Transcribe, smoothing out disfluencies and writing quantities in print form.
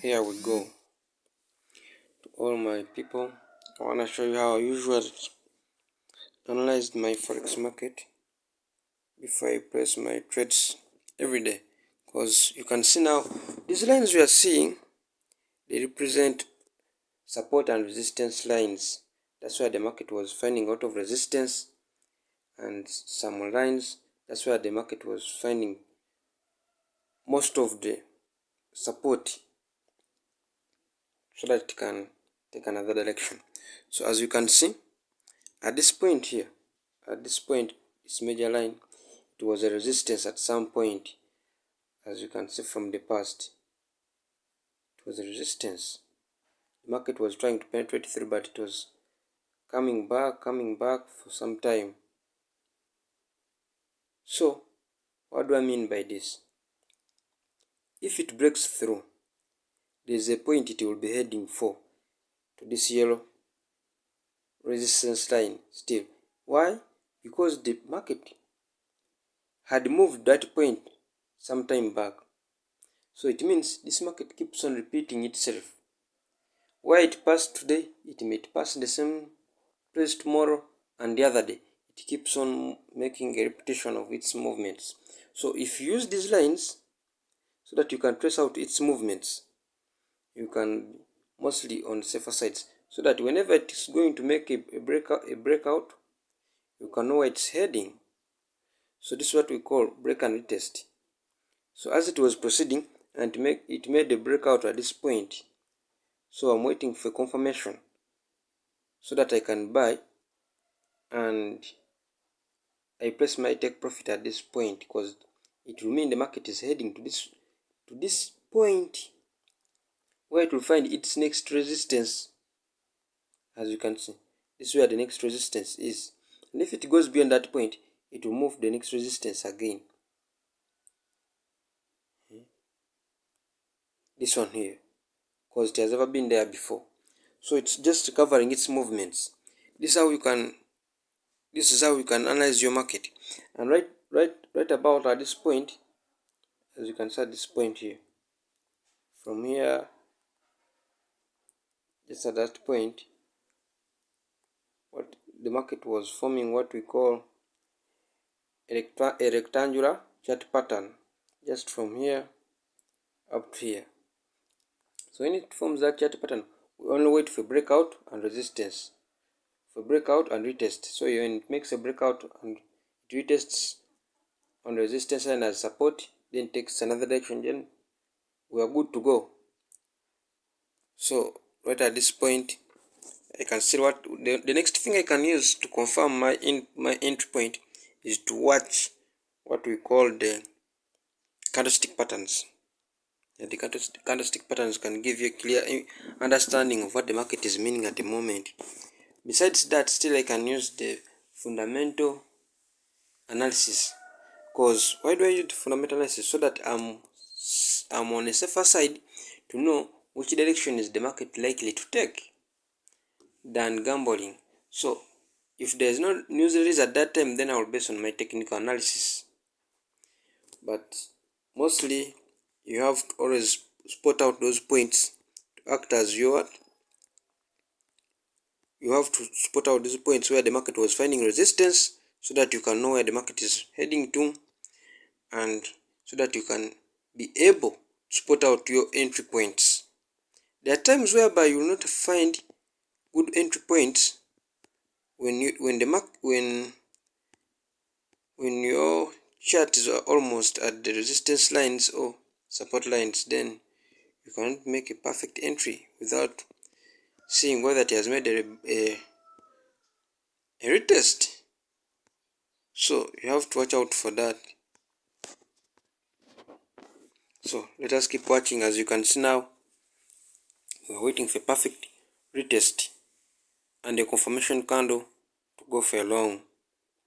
Here we go. To all my people, I want to show you how I usually analyze my forex market before I place my trades every day. Because you can see now, these lines we are seeing, they represent support and resistance lines. That's why the market was finding a lot of resistance, and some lines, that's where the market was finding most of the support, so that it can take another direction. So as you can see, at this point here, at this point, this major line, it was a resistance at some point. As you can see from the past, it was a resistance. The market was trying to penetrate through, but it was coming back for some time. So what do I mean by this? If it breaks through, there's a point it will be heading for, to this yellow resistance line still. Why? Because the market had moved that point some time back. So it means this market keeps on repeating itself. Where it passed today, it may pass the same place tomorrow, and the other day. It keeps on making a repetition of its movements. So if you use these lines so that you can trace out its movements, you can mostly on safer sides, so that whenever it is going to make a breakout, you can know where it's heading. So this is what we call break and retest. So as it was proceeding and it made a breakout at this point, so I'm waiting for confirmation so that I can buy, and I place my take profit at this point, because it will mean the market is heading to this point where it will find its next resistance. As you can see, this is where the next resistance is, and if it goes beyond that point, it will move the next resistance again. This one here, because it has never been there before, so it's just covering its movements. This is how you can analyze your market. And right about at this point, as you can see at this point here, from here, just at that point, what the market was forming, what we call a rectangular chart pattern, just from here up to here. So when it forms that chart pattern, we only wait for breakout and resistance, for breakout and retest. So when it makes a breakout and it retests on resistance line as support, then takes another direction, then we are good to go. So right at this point, I can see what the next thing I can use to confirm my entry point is to watch what we call the candlestick patterns. The candlestick patterns can give you a clear understanding of what the market is meaning at the moment. Besides that, still I can use the fundamental analysis. Because why do I use the fundamental analysis? So that I'm on a safer side to know which direction is the market likely to take than gambling. So if there's no news release at that time, then I will base on my technical analysis. But mostly you have to always spot out those points to act as you have to spot out these points where the market was finding resistance, so that you can know where the market is heading to, and so that you can be able to spot out your entry points. There are times whereby you will not find good entry points when your chart is almost at the resistance lines or support lines. Then you cannot make a perfect entry without seeing whether it has made a retest. So you have to watch out for that. So let us keep watching. As you can see now, we are waiting for perfect retest and a confirmation candle to go for a long.